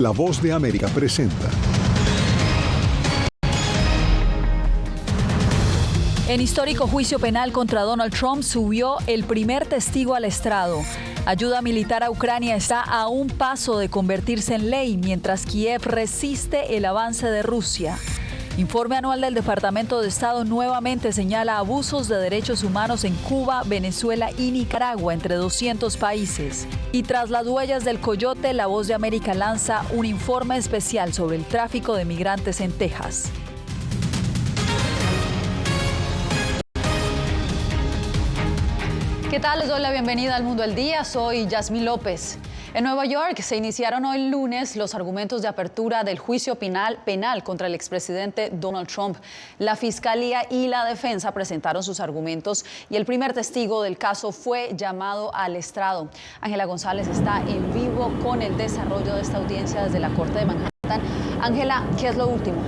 La Voz de América presenta. En histórico juicio penal contra Donald Trump subió el primer testigo al estrado. Ayuda militar a Ucrania está a un paso de convertirse en ley, mientras Kiev resiste el avance de Rusia. Informe anual del Departamento de Estado nuevamente señala abusos de derechos humanos en Cuba, Venezuela y Nicaragua, entre 200 países. Y tras las huellas del coyote, La Voz de América lanza un informe especial sobre el tráfico de migrantes en Texas. ¿Qué tal? Les doy la bienvenida al Mundo al Día. Soy Yasmín López. En Nueva York se iniciaron hoy lunes los argumentos de apertura del juicio penal contra el expresidente Donald Trump. La Fiscalía y la defensa presentaron sus argumentos y el primer testigo del caso fue llamado al estrado. Ángela González está en vivo con el desarrollo de esta audiencia desde la Corte de Manhattan. Ángela, ¿qué es lo último?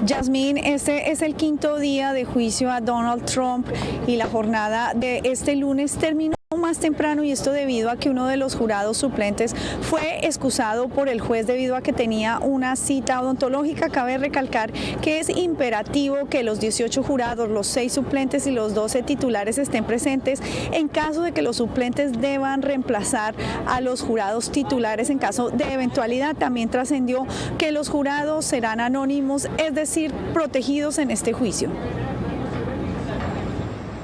Yasmín, este es el quinto día de juicio a Donald Trump y la jornada de este lunes terminó más temprano, y esto debido a que uno de los jurados suplentes fue excusado por el juez debido a que tenía una cita odontológica. Cabe recalcar que es imperativo que los 18 jurados, los 6 suplentes y los 12 titulares estén presentes en caso de que los suplentes deban reemplazar a los jurados titulares en caso de eventualidad. También trascendió que los jurados serán anónimos, es decir, protegidos en este juicio.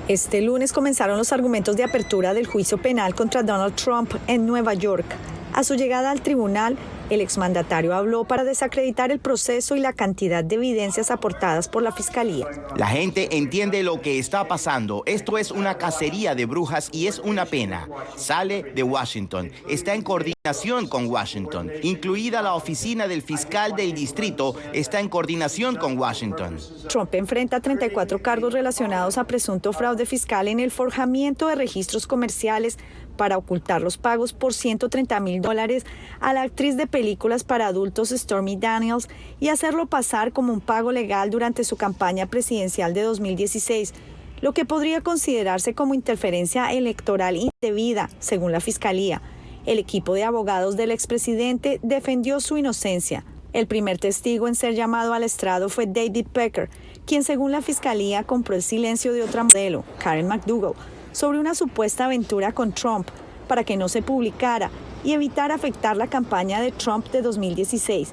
Este lunes comenzaron los argumentos de apertura del juicio penal contra Donald Trump en Nueva York. A su llegada al tribunal, el exmandatario habló para desacreditar el proceso y la cantidad de evidencias aportadas por la Fiscalía. La gente entiende lo que está pasando. Esto es una cacería de brujas y es una pena. Sale de Washington. Está en coordinación con Washington. Incluida la oficina del fiscal del distrito, está en coordinación con Washington. Trump enfrenta 34 cargos relacionados a presunto fraude fiscal en el forjamiento de registros comerciales para ocultar los pagos por $130,000 a la actriz de películas para adultos Stormy Daniels y hacerlo pasar como un pago legal durante su campaña presidencial de 2016, lo que podría considerarse como interferencia electoral indebida, según la Fiscalía. El equipo de abogados del expresidente defendió su inocencia. El primer testigo en ser llamado al estrado fue David Pecker, quien según la Fiscalía compró el silencio de otra modelo, Karen McDougal, sobre una supuesta aventura con Trump para que no se publicara y evitar afectar la campaña de Trump de 2016.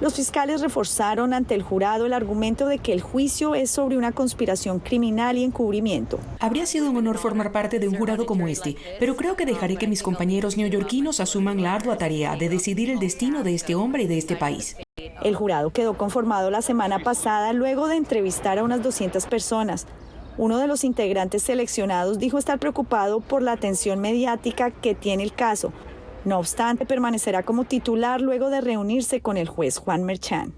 Los fiscales reforzaron ante el jurado el argumento de que el juicio es sobre una conspiración criminal y encubrimiento. Habría sido un honor formar parte de un jurado como este, pero creo que dejaré que mis compañeros neoyorquinos asuman la ardua tarea de decidir el destino de este hombre y de este país. El jurado quedó conformado la semana pasada luego de entrevistar a unas 200 personas. Uno de los integrantes seleccionados dijo estar preocupado por la atención mediática que tiene el caso. No obstante, permanecerá como titular luego de reunirse con el juez Juan Merchan.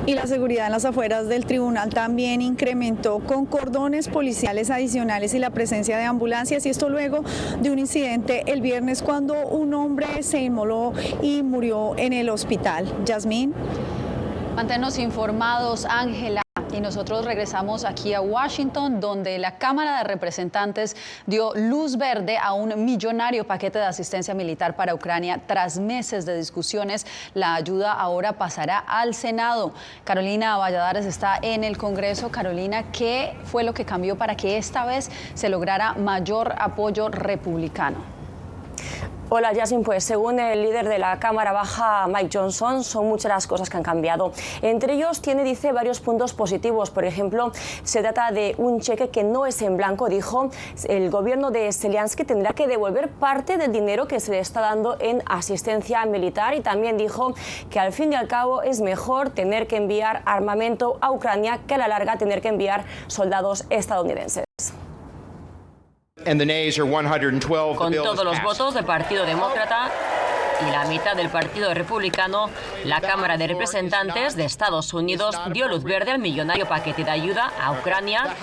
Y la seguridad en las afueras del tribunal también incrementó con cordones policiales adicionales y la presencia de ambulancias, y esto luego de un incidente el viernes cuando un hombre se inmoló y murió en el hospital. Yasmín. Manténnos informados, Ángela. Y nosotros regresamos aquí a Washington, donde la Cámara de Representantes dio luz verde a un millonario paquete de asistencia militar para Ucrania. Tras meses de discusiones, la ayuda ahora pasará al Senado. Carolina Valladares está en el Congreso. Carolina, ¿qué fue lo que cambió para que esta vez se lograra mayor apoyo republicano? Hola, Yasmin. Pues según el líder de la Cámara Baja, Mike Johnson, son muchas las cosas que han cambiado. Entre ellos dice varios puntos positivos. Por ejemplo, se trata de un cheque que no es en blanco, dijo. El gobierno de Zelensky tendrá que devolver parte del dinero que se le está dando en asistencia militar, y también dijo que al fin y al cabo es mejor tener que enviar armamento a Ucrania que a la larga tener que enviar soldados estadounidenses. Con todos los votos del Partido Demócrata y la mitad del Partido Republicano, la Cámara de Representantes de Estados Unidos dio luz verde al millonario paquete de ayuda a Ucrania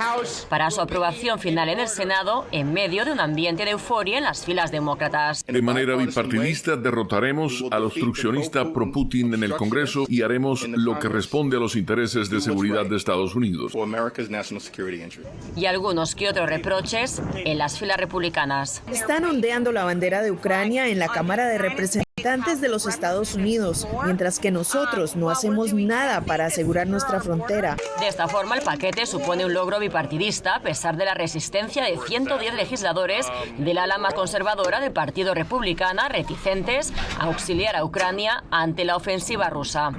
para su aprobación final en el Senado en medio de un ambiente de euforia en las filas demócratas. De manera bipartidista derrotaremos al obstruccionista pro-Putin en el Congreso y haremos lo que responde a los intereses de seguridad de Estados Unidos. Y algunos que otros reproches en las filas republicanas. Están ondeando la bandera de Ucrania en la Cámara de Representantes de los Estados Unidos, mientras que nosotros no hacemos nada para asegurar nuestra frontera. De esta forma, el paquete supone un logro bipartidista a pesar de la resistencia de 110 legisladores del ala más conservadora del Partido Republicano reticentes a auxiliar a Ucrania ante la ofensiva rusa.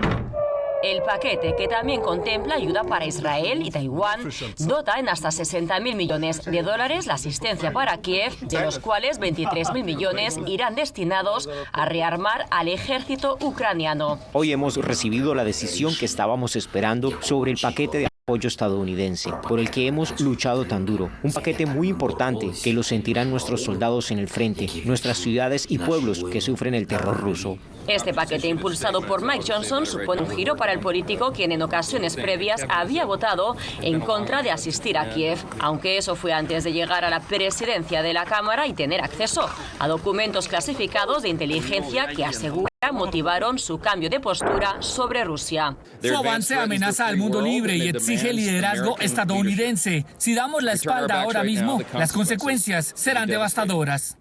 El paquete, que también contempla ayuda para Israel y Taiwán, dota en hasta $60.000 millones la asistencia para Kiev, de los cuales 23.000 millones irán destinados a rearmar al ejército ucraniano. Hoy hemos recibido la decisión que estábamos esperando sobre el paquete de apoyo estadounidense, por el que hemos luchado tan duro. Un paquete muy importante que lo sentirán nuestros soldados en el frente, nuestras ciudades y pueblos que sufren el terror ruso. Este paquete impulsado por Mike Johnson supone un giro para el político quien en ocasiones previas había votado en contra de asistir a Kiev, aunque eso fue antes de llegar a la presidencia de la Cámara y tener acceso a documentos clasificados de inteligencia que asegura motivaron su cambio de postura sobre Rusia. Su avance amenaza al mundo libre y exige liderazgo estadounidense. Si damos la espalda ahora mismo, las consecuencias serán devastadoras.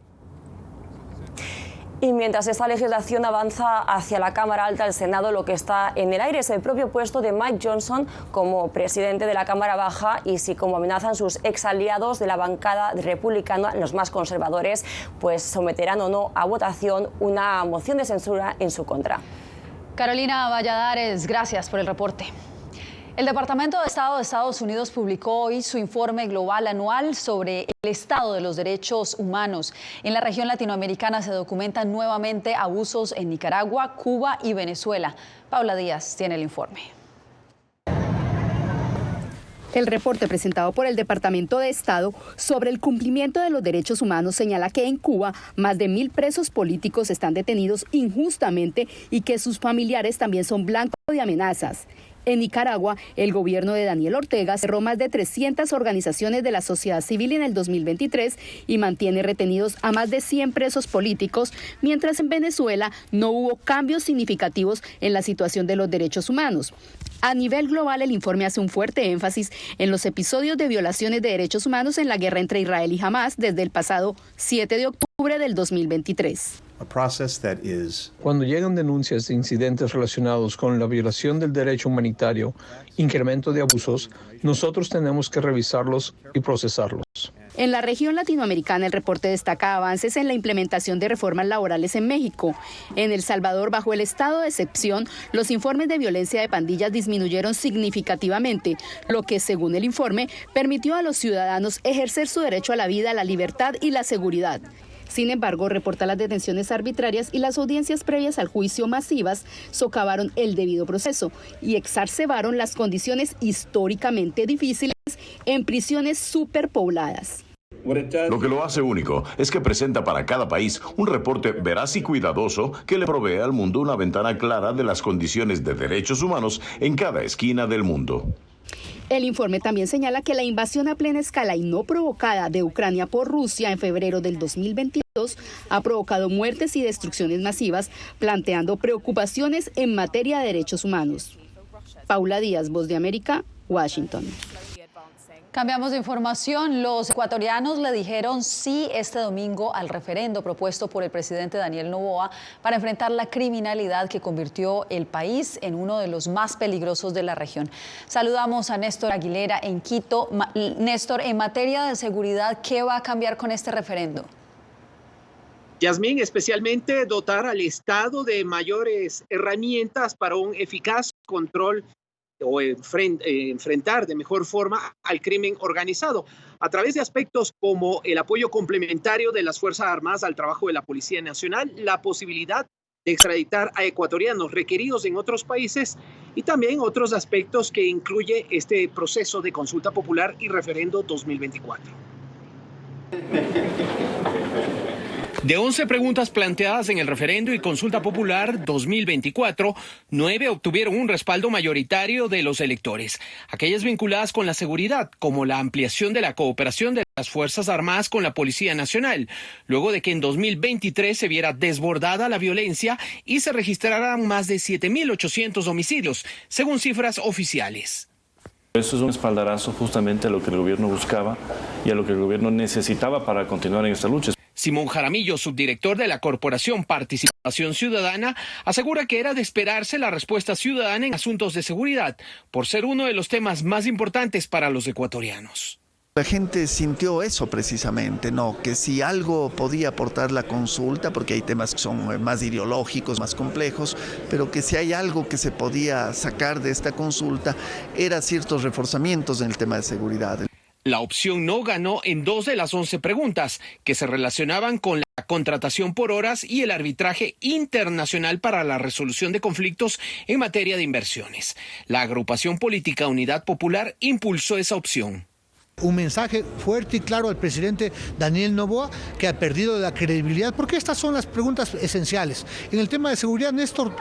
Y mientras esta legislación avanza hacia la Cámara Alta del Senado, lo que está en el aire es el propio puesto de Mike Johnson como presidente de la Cámara Baja y si, como amenazan sus exaliados de la bancada republicana, los más conservadores, pues someterán o no a votación una moción de censura en su contra. Carolina Valladares, gracias por el reporte. El Departamento de Estado de Estados Unidos publicó hoy su informe global anual sobre el estado de los derechos humanos. En la región latinoamericana se documentan nuevamente abusos en Nicaragua, Cuba y Venezuela. Paula Díaz tiene el informe. El reporte presentado por el Departamento de Estado sobre el cumplimiento de los derechos humanos señala que en Cuba más de 1.000 presos políticos están detenidos injustamente y que sus familiares también son blancos de amenazas. En Nicaragua, el gobierno de Daniel Ortega cerró más de 300 organizaciones de la sociedad civil en el 2023 y mantiene retenidos a más de 100 presos políticos, mientras en Venezuela no hubo cambios significativos en la situación de los derechos humanos. A nivel global, el informe hace un fuerte énfasis en los episodios de violaciones de derechos humanos en la guerra entre Israel y Hamás desde el pasado 7 de octubre del 2023. Cuando llegan denuncias de incidentes relacionados con la violación del derecho humanitario, incremento de abusos, nosotros tenemos que revisarlos y procesarlos. En la región latinoamericana, el reporte destaca avances en la implementación de reformas laborales en México. En El Salvador, bajo el estado de excepción, los informes de violencia de pandillas disminuyeron significativamente, lo que, según el informe, permitió a los ciudadanos ejercer su derecho a la vida, la libertad y la seguridad. Sin embargo, reporta las detenciones arbitrarias y las audiencias previas al juicio masivas socavaron el debido proceso y exacerbaron las condiciones históricamente difíciles en prisiones superpobladas. Lo que lo hace único es que presenta para cada país un reporte veraz y cuidadoso que le provee al mundo una ventana clara de las condiciones de derechos humanos en cada esquina del mundo. El informe también señala que la invasión a plena escala y no provocada de Ucrania por Rusia en febrero del 2022 ha provocado muertes y destrucciones masivas, planteando preocupaciones en materia de derechos humanos. Paula Díaz, Voz de América, Washington. Cambiamos de información. Los ecuatorianos le dijeron sí este domingo al referendo propuesto por el presidente Daniel Noboa para enfrentar la criminalidad que convirtió el país en uno de los más peligrosos de la región. Saludamos a Néstor Aguilera en Quito. Néstor, en materia de seguridad, ¿qué va a cambiar con este referendo? Yasmín, especialmente dotar al Estado de mayores herramientas para un eficaz control o enfrentar de mejor forma al crimen organizado a través de aspectos como el apoyo complementario de las Fuerzas Armadas al trabajo de la Policía Nacional, la posibilidad de extraditar a ecuatorianos requeridos en otros países y también otros aspectos que incluye este proceso de consulta popular y referendo 2024. De 11 preguntas planteadas en el referendo y consulta popular 2024, 9 obtuvieron un respaldo mayoritario de los electores. Aquellas vinculadas con la seguridad, como la ampliación de la cooperación de las Fuerzas Armadas con la Policía Nacional, luego de que en 2023 se viera desbordada la violencia y se registraran más de 7.800 homicidios, según cifras oficiales. Eso es un espaldarazo justamente a lo que el gobierno buscaba y a lo que el gobierno necesitaba para continuar en esta lucha. Simón Jaramillo, subdirector de la Corporación Participación Ciudadana, asegura que era de esperarse la respuesta ciudadana en asuntos de seguridad, por ser uno de los temas más importantes para los ecuatorianos. La gente sintió eso precisamente, ¿no? Que si algo podía aportar la consulta, porque hay temas que son más ideológicos, más complejos, pero que si hay algo que se podía sacar de esta consulta, era ciertos reforzamientos en el tema de seguridad. La opción no ganó en 2 de las 11 preguntas, que se relacionaban con la contratación por horas y el arbitraje internacional para la resolución de conflictos en materia de inversiones. La agrupación política Unidad Popular impulsó esa opción. Un mensaje fuerte y claro al presidente Daniel Noboa, que ha perdido la credibilidad, porque estas son las preguntas esenciales. En el tema de seguridad, Néstor,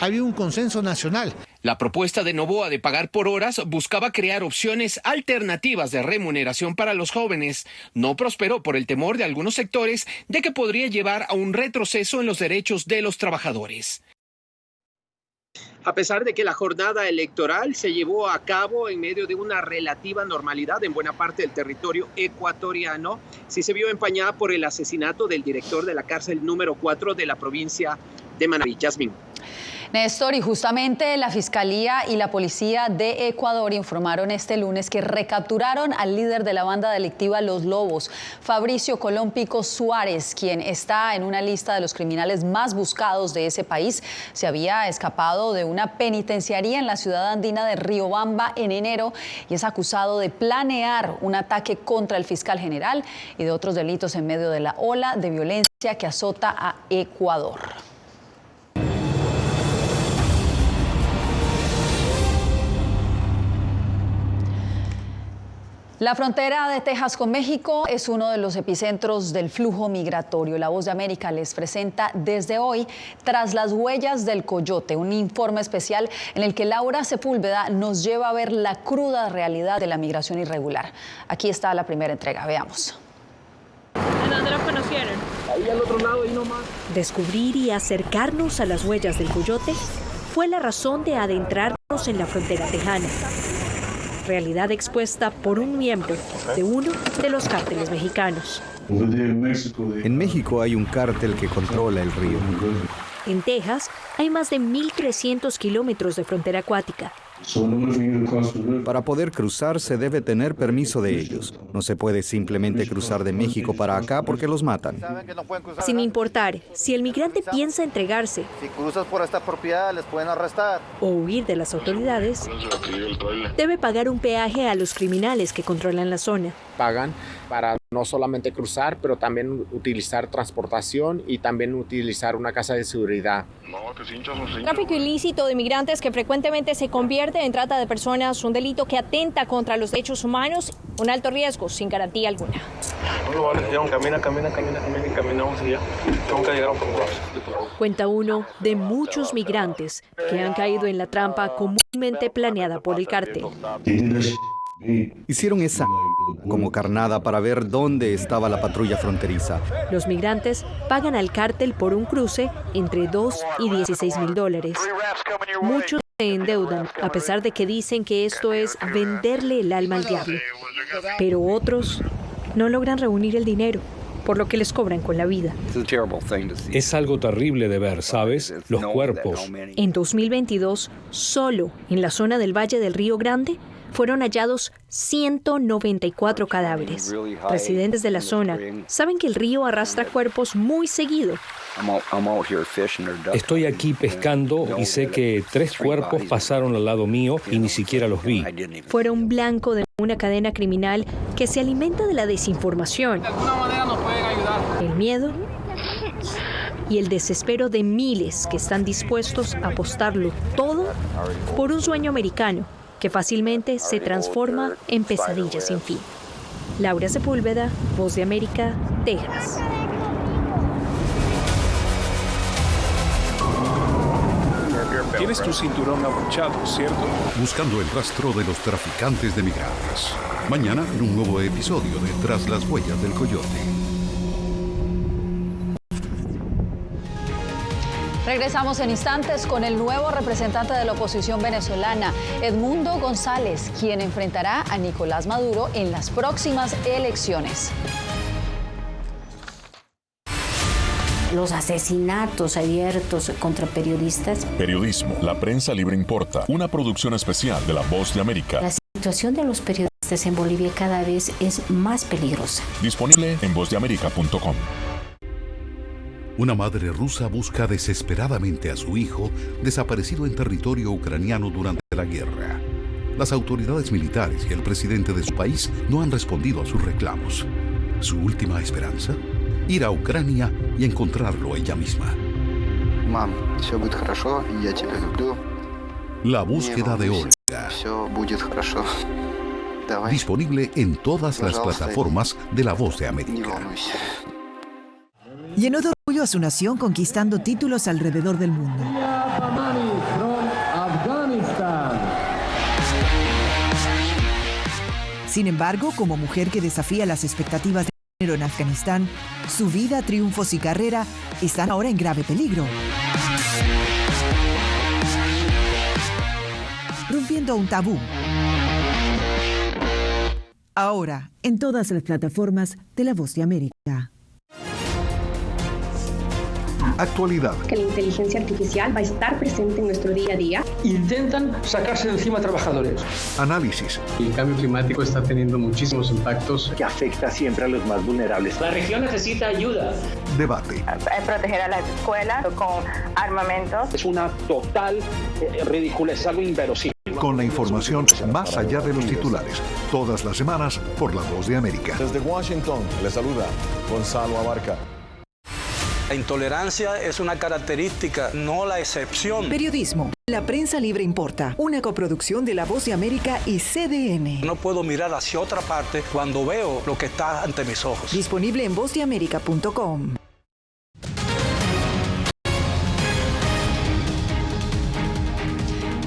había un consenso nacional. La propuesta de Noboa de pagar por horas buscaba crear opciones alternativas de remuneración para los jóvenes. No prosperó por el temor de algunos sectores de que podría llevar a un retroceso en los derechos de los trabajadores. A pesar de que la jornada electoral se llevó a cabo en medio de una relativa normalidad en buena parte del territorio ecuatoriano, sí se vio empañada por el asesinato del director de la cárcel número 4 de la provincia de Manabí. Yasmín. Néstor, y justamente la Fiscalía y la Policía de Ecuador informaron este lunes que recapturaron al líder de la banda delictiva Los Lobos, Fabricio Colón Pico Suárez, quien está en una lista de los criminales más buscados de ese país. Se había escapado de una penitenciaría en la ciudad andina de Riobamba en enero y es acusado de planear un ataque contra el fiscal general y de otros delitos en medio de la ola de violencia que azota a Ecuador. La frontera de Texas con México es uno de los epicentros del flujo migratorio. La Voz de América les presenta desde hoy Tras las huellas del coyote, un informe especial en el que Laura Sepúlveda nos lleva a ver la cruda realidad de la migración irregular. Aquí está la primera entrega, veamos. ¿En dónde los conocieron? Ahí al otro lado, ahí nomás. Descubrir y acercarnos a las huellas del coyote fue la razón de adentrarnos en la frontera tejana. Realidad expuesta por un miembro de uno de los cárteles mexicanos. En México hay un cártel que controla el río. En Texas hay más de 1.300 kilómetros de frontera acuática. Para poder cruzar se debe tener permiso de ellos. No se puede simplemente cruzar de México para acá porque los matan. Sin importar si el migrante piensa entregarse, si cruzas por esta propiedad les pueden arrestar, o huir de las autoridades, debe pagar un peaje a los criminales que controlan la zona. Pagan para no solamente cruzar, pero también utilizar transportación y también utilizar una casa de seguridad. Tráfico ilícito de migrantes que frecuentemente se convierte en trata de personas, un delito que atenta contra los derechos humanos, un alto riesgo sin garantía alguna. Cuenta uno de muchos migrantes que han caído en la trampa comúnmente planeada por el cártel. Hicieron esa como carnada para ver dónde estaba la patrulla fronteriza. Los migrantes pagan al cártel por un cruce entre $2 y $16,000. Muchos se endeudan, a pesar de que dicen que esto es venderle el alma al diablo. Pero otros no logran reunir el dinero, por lo que les cobran con la vida. Es algo terrible de ver, ¿sabes? Los cuerpos. En 2022, solo en la zona del Valle del Río Grande, fueron hallados 194 cadáveres. Residentes de la zona saben que el río arrastra cuerpos muy seguido. Estoy aquí pescando y sé que 3 cuerpos pasaron al lado mío y ni siquiera los vi. Fueron blanco de una cadena criminal que se alimenta de la desinformación, De alguna manera nos pueden ayudar. el miedo y el desespero de miles que están dispuestos a apostarlo todo por un sueño americano que fácilmente se transforma en pesadillas sin fin. Laura Sepúlveda, Voz de América, Texas. Tienes tu cinturón abrochado, ¿cierto? Buscando el rastro de los traficantes de migrantes. Mañana en un nuevo episodio de Tras las huellas del coyote. Regresamos en instantes con el nuevo representante de la oposición venezolana, Edmundo González, quien enfrentará a Nicolás Maduro en las próximas elecciones. Los asesinatos abiertos contra periodistas. Periodismo, la prensa libre importa. Una producción especial de La Voz de América. La situación de los periodistas en Bolivia cada vez es más peligrosa. Disponible en vozdeamerica.com. Una madre rusa busca desesperadamente a su hijo desaparecido en territorio ucraniano durante la guerra. Las autoridades militares y el presidente de su país no han respondido a sus reclamos. ¿Su última esperanza? Ir a Ucrania y encontrarlo ella misma. Mam, все будет хорошо, я тебя люблю. La búsqueda de Olga. Все будет хорошо. Давай. Disponible en todas las plataformas de La Voz de América. Llenó de orgullo a su nación conquistando títulos alrededor del mundo. Sin embargo, como mujer que desafía las expectativas de género en Afganistán, su vida, triunfos y carrera están ahora en grave peligro. Rompiendo un tabú. Ahora, en todas las plataformas de La Voz de América. Actualidad. Que la inteligencia artificial va a estar presente en nuestro día a día. Intentan sacarse de encima a trabajadores. Análisis. El cambio climático está teniendo muchísimos impactos que afecta siempre a los más vulnerables. La región necesita ayuda. Debate. Proteger a las escuelas con armamentos. Es una total ridiculez, algo inverosímil. Con la información más allá de los titulares. Todas las semanas por La Voz de América. Desde Washington, le saluda Gonzalo Abarca. La intolerancia es una característica, no la excepción. Periodismo. La prensa libre importa. Una coproducción de La Voz de América y CDN. No puedo mirar hacia otra parte cuando veo lo que está ante mis ojos. Disponible en vozdeamerica.com.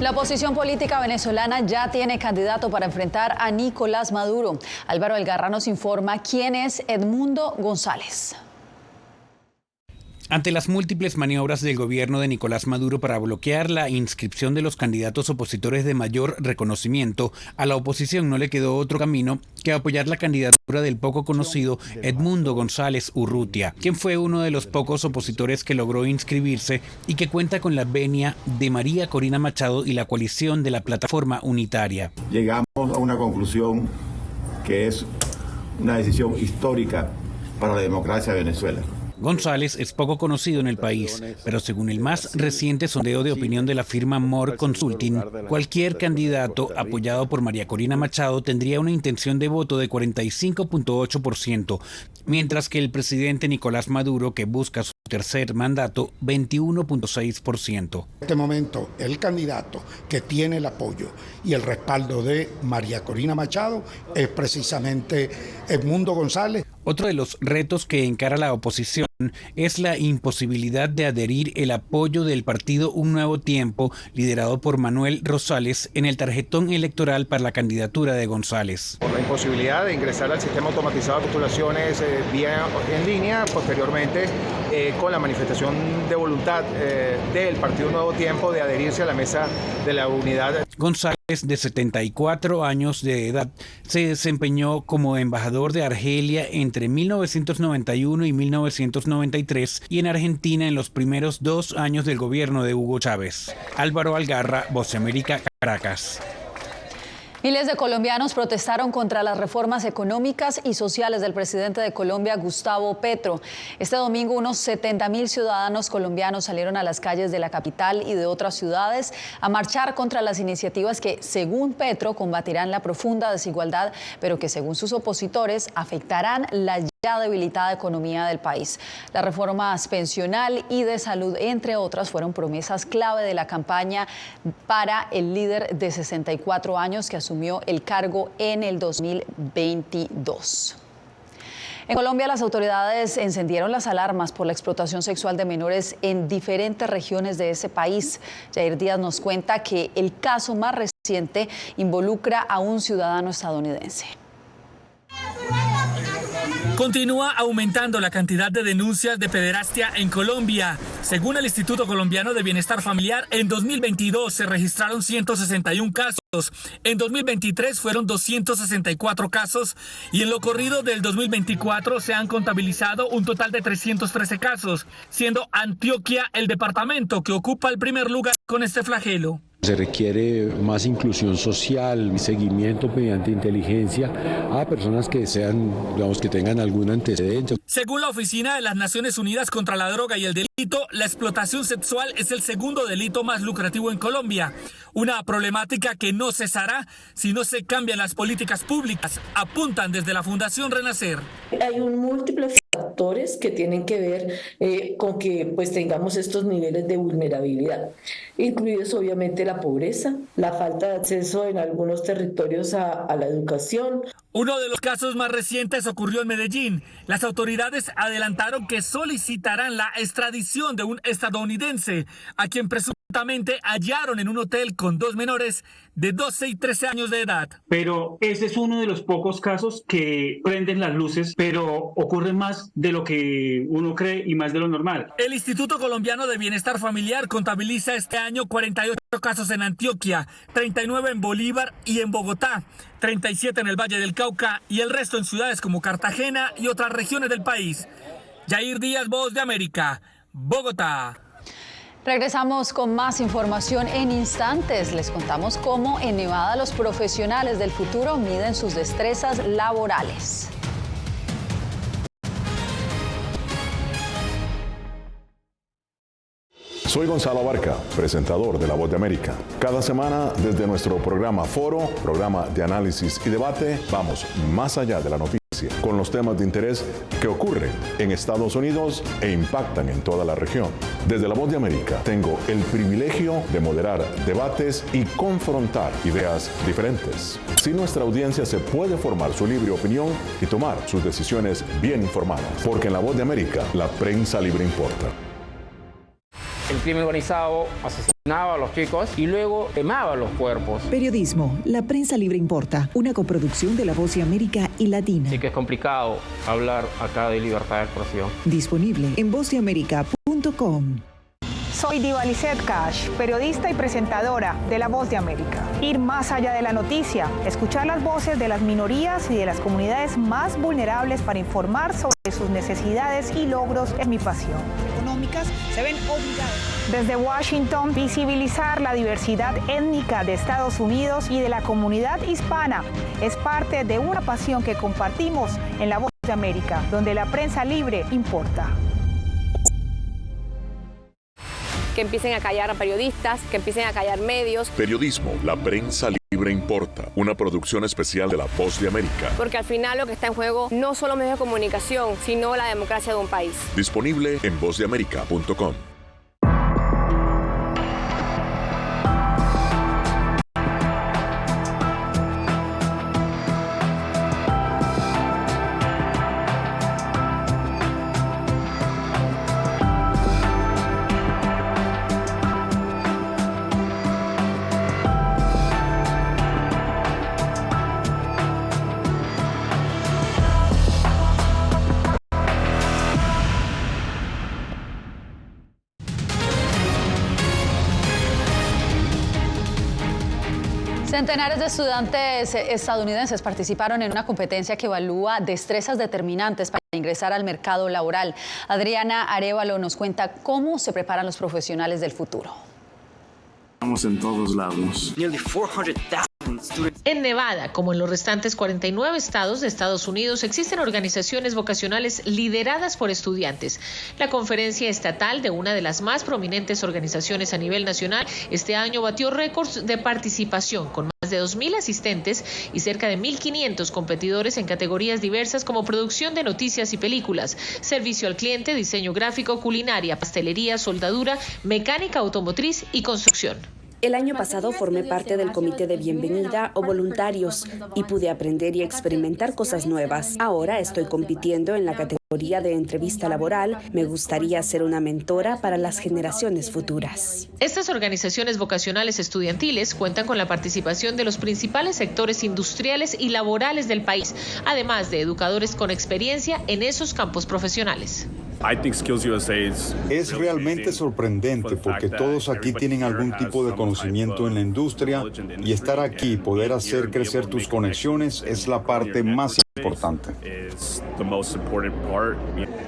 La oposición política venezolana ya tiene candidato para enfrentar a Nicolás Maduro. Álvaro Algarra nos informa quién es Edmundo González. Ante las múltiples maniobras del gobierno de Nicolás Maduro para bloquear la inscripción de los candidatos opositores de mayor reconocimiento, a la oposición no le quedó otro camino que apoyar la candidatura del poco conocido Edmundo González Urrutia, quien fue uno de los pocos opositores que logró inscribirse y que cuenta con la venia de María Corina Machado y la coalición de la Plataforma Unitaria. Llegamos a una conclusión que es una decisión histórica para la democracia de Venezuela. González es poco conocido en el país, pero según el más reciente sondeo de opinión de la firma More Consulting, cualquier candidato apoyado por María Corina Machado tendría una intención de voto de 45.8%, mientras que el presidente Nicolás Maduro, que busca su tercer mandato, 21.6%. En este momento, el candidato que tiene el apoyo y el respaldo de María Corina Machado es precisamente Edmundo González. Otro de los retos que encara la oposición es la imposibilidad de adherir el apoyo del partido Un Nuevo Tiempo, liderado por Manuel Rosales, en el tarjetón electoral para la candidatura de González. Por la imposibilidad de ingresar al sistema automatizado de postulaciones vía en línea, posteriormente con la manifestación de voluntad del partido Un Nuevo Tiempo de adherirse a la mesa de la unidad. González, de 74 años de edad, se desempeñó como embajador de Argelia entre 1991 y 1993 y en Argentina en los primeros 2 años del gobierno de Hugo Chávez. Álvaro Algarra, Voz de América, Caracas. Miles de colombianos protestaron contra las reformas económicas y sociales del presidente de Colombia, Gustavo Petro. Este domingo, unos 70.000 ciudadanos colombianos salieron a las calles de la capital y de otras ciudades a marchar contra las iniciativas que, según Petro, combatirán la profunda desigualdad, pero que, según sus opositores, afectarán la ya debilitada economía del país. Las reformas pensional y de salud, entre otras, fueron promesas clave de la campaña para el líder de 64 años que asumió el cargo en el 2022. En Colombia, las autoridades encendieron las alarmas por la explotación sexual de menores en diferentes regiones de ese país. Jair Díaz nos cuenta que el caso más reciente involucra a un ciudadano estadounidense. Continúa aumentando la cantidad de denuncias de pederastia en Colombia. Según el Instituto Colombiano de Bienestar Familiar, en 2022 se registraron 161 casos, en 2023 fueron 264 casos y en lo corrido del 2024 se han contabilizado un total de 313 casos, siendo Antioquia el departamento que ocupa el primer lugar con este flagelo. Se requiere más inclusión social y seguimiento mediante inteligencia a personas que sean, digamos, que tengan algún antecedente. Según la Oficina de las Naciones Unidas contra la Droga y el Delito, la explotación sexual es el segundo delito más lucrativo en Colombia. Una problemática que no cesará si no se cambian las políticas públicas, apuntan desde la Fundación Renacer. Hay múltiples factores que tienen que ver con que pues tengamos estos niveles de vulnerabilidad, incluidos obviamente la pobreza, la falta de acceso en algunos territorios a la educación. Uno de los casos más recientes ocurrió en Medellín. Las autoridades adelantaron que solicitarán la extradición de un estadounidense a quien presuntamente hallaron en un hotel con dos menores de 12 y 13 años de edad. Pero ese es uno de los pocos casos que prenden las luces, pero ocurre más de lo que uno cree y más de lo normal. El Instituto Colombiano de Bienestar Familiar contabiliza este año 48 casos en Antioquia, 39 en Bolívar y en Bogotá, 37 en el Valle del Cauca y el resto en ciudades como Cartagena y otras regiones del país. Jair Díaz, Voz de América, Bogotá. Regresamos con más información en instantes. Les contamos cómo en Nevada los profesionales del futuro miden sus destrezas laborales. Soy Gonzalo Abarca, presentador de La Voz de América. Cada semana, desde nuestro programa Foro, programa de análisis y debate, vamos más allá de la noticia, con los temas de interés que ocurren en Estados Unidos e impactan en toda la región. Desde La Voz de América, tengo el privilegio de moderar debates y confrontar ideas diferentes. Si nuestra audiencia se puede formar su libre opinión y tomar sus decisiones bien informadas, porque en La Voz de América, la prensa libre importa. El crimen organizado asesinaba a los chicos y luego quemaba los cuerpos. Periodismo, la prensa libre importa, una coproducción de La Voz de América y Latina. Sí que es complicado hablar acá de libertad de expresión. Disponible en vozdeamerica.com. Soy Diva Lizeth Cash, periodista y presentadora de La Voz de América. Ir más allá de la noticia, escuchar las voces de las minorías y de las comunidades más vulnerables para informar sobre sus necesidades y logros es mi pasión. Económicas se ven obligadas. Desde Washington, visibilizar la diversidad étnica de Estados Unidos y de la comunidad hispana es parte de una pasión que compartimos en La Voz de América, donde la prensa libre importa. Que empiecen a callar a periodistas, que empiecen a callar medios. Periodismo, la prensa libre importa. Una producción especial de La Voz de América. Porque al final lo que está en juego no solo medios de comunicación, sino la democracia de un país. Disponible en vozdeamerica.com. Centenares de estudiantes estadounidenses participaron en una competencia que evalúa destrezas determinantes para ingresar al mercado laboral. Adriana Arévalo nos cuenta cómo se preparan los profesionales del futuro. Estamos en todos lados. En Nevada, como en los restantes 49 estados de Estados Unidos, existen organizaciones vocacionales lideradas por estudiantes. La conferencia estatal de una de las más prominentes organizaciones a nivel nacional este año batió récords de participación con más de 2.000 asistentes y cerca de 1.500 competidores en categorías diversas como producción de noticias y películas, servicio al cliente, diseño gráfico, culinaria, pastelería, soldadura, mecánica automotriz y construcción. El año pasado formé parte del comité de bienvenida o voluntarios y pude aprender y experimentar cosas nuevas. Ahora estoy compitiendo en la categoría de entrevista laboral. Me gustaría ser una mentora para las generaciones futuras. Estas organizaciones vocacionales estudiantiles cuentan con la participación de los principales sectores industriales y laborales del país, además de educadores con experiencia en esos campos profesionales. Es realmente sorprendente porque todos aquí tienen algún tipo de conocimiento en la industria y estar aquí y poder hacer crecer tus conexiones es la parte más importante.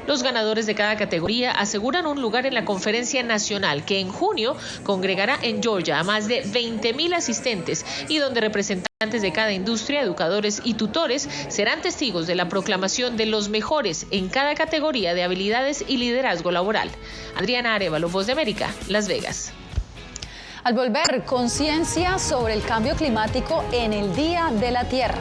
Los ganadores de cada categoría aseguran un lugar en la conferencia nacional que en junio congregará en Georgia a más de 20,000 asistentes y donde representantes de cada industria, educadores y tutores serán testigos de la proclamación de los mejores en cada categoría de habilidades y liderazgo laboral. Adriana Arévalo, Voz de América, Las Vegas. Al volver, conciencia sobre el cambio climático en el Día de la Tierra.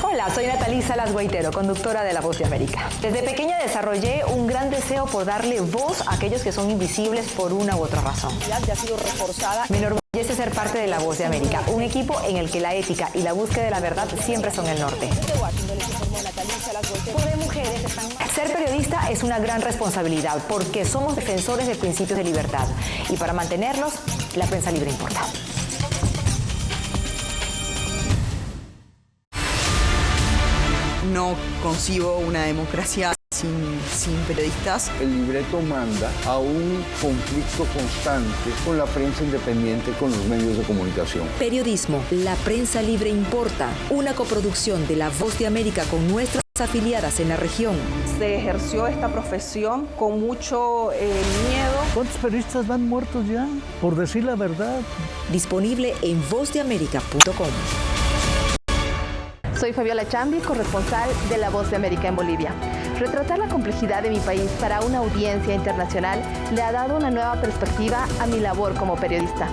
Hola, soy Natalí Salas Guaitero, conductora de La Voz de América. Desde pequeña desarrollé un gran deseo por darle voz a aquellos que son invisibles por una u otra razón. Ya ha sido reforzada. Me enorgullece ser parte de La Voz de América, un equipo en el que la ética y la búsqueda de la verdad siempre son el norte. Ser periodista es una gran responsabilidad porque somos defensores de principios de libertad y para mantenerlos, la prensa libre importa. No concibo una democracia sin periodistas. El libreto manda a un conflicto constante con la prensa independiente, con los medios de comunicación. Periodismo, la prensa libre importa. Una coproducción de La Voz de América con nuestras afiliadas en la región. Se ejerció esta profesión con mucho miedo. ¿Cuántos periodistas van muertos ya por decir la verdad? Disponible en vozdeamerica.com. Soy Fabiola Chambi, corresponsal de La Voz de América en Bolivia. Retratar la complejidad de mi país para una audiencia internacional le ha dado una nueva perspectiva a mi labor como periodista.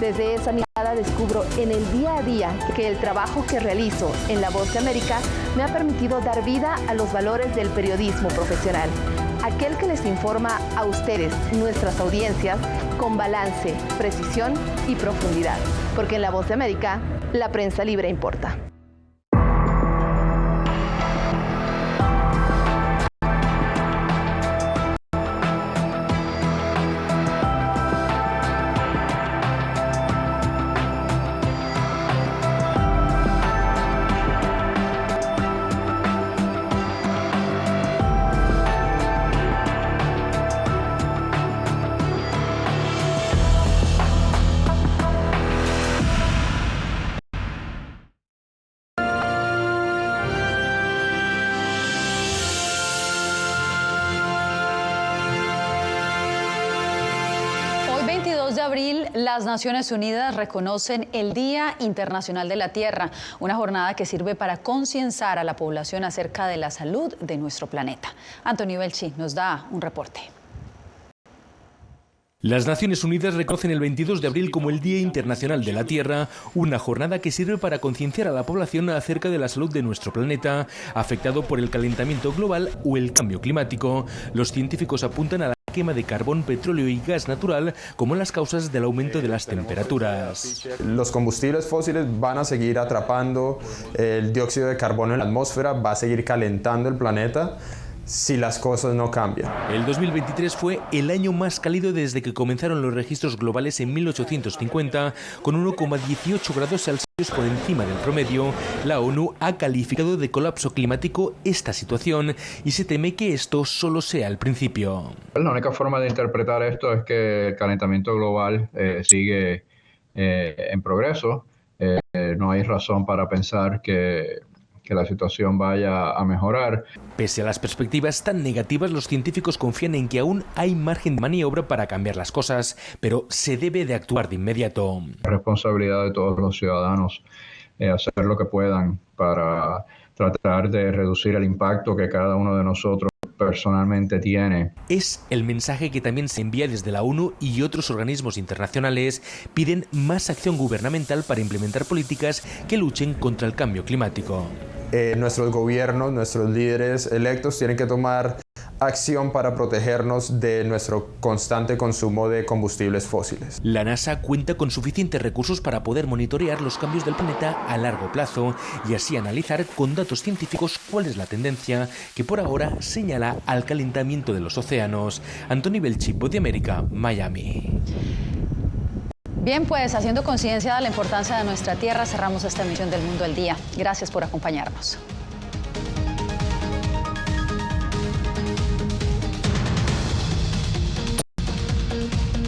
Desde esa mirada descubro en el día a día que el trabajo que realizo en La Voz de América me ha permitido dar vida a los valores del periodismo profesional. Aquel que les informa a ustedes, nuestras audiencias, con balance, precisión y profundidad. Porque en La Voz de América, la prensa libre importa. Las Naciones Unidas reconocen el Día Internacional de la Tierra, una jornada que sirve para concienciar a la población acerca de la salud de nuestro planeta. Antonio Belchi nos da un reporte. Las Naciones Unidas reconocen el 22 de abril como el Día Internacional de la Tierra, una jornada que sirve para concienciar a la población acerca de la salud de nuestro planeta, afectado por el calentamiento global o el cambio climático. Los científicos apuntan a la quema de carbón, petróleo y gas natural como las causas del aumento de las temperaturas. Los combustibles fósiles van a seguir atrapando el dióxido de carbono en la atmósfera, va a seguir calentando el planeta si las cosas no cambian. El 2023 fue el año más cálido desde que comenzaron los registros globales en 1850, con 1,18 grados Celsius por encima del promedio. La ONU ha calificado de colapso climático esta situación y se teme que esto solo sea el principio. La única forma de interpretar esto es que el calentamiento global sigue en progreso. No hay razón para pensar que la situación vaya a mejorar. Pese a las perspectivas tan negativas, los científicos confían en que aún hay margen de maniobra para cambiar las cosas, pero se debe de actuar de inmediato. La responsabilidad de todos los ciudadanos hacer lo que puedan para tratar de reducir el impacto que cada uno de nosotros personalmente tiene. Es el mensaje que también se envía desde la ONU y otros organismos internacionales. Piden más acción gubernamental para implementar políticas que luchen contra el cambio climático. nuestros gobiernos, nuestros líderes electos tienen que tomar acción para protegernos de nuestro constante consumo de combustibles fósiles. La NASA cuenta con suficientes recursos para poder monitorear los cambios del planeta a largo plazo y así analizar con datos científicos cuál es la tendencia que por ahora señala al calentamiento de los océanos. Anthony Belchi, Voz de América, Miami. Bien, pues haciendo conciencia de la importancia de nuestra tierra, cerramos esta emisión del Mundo al Día. Gracias por acompañarnos.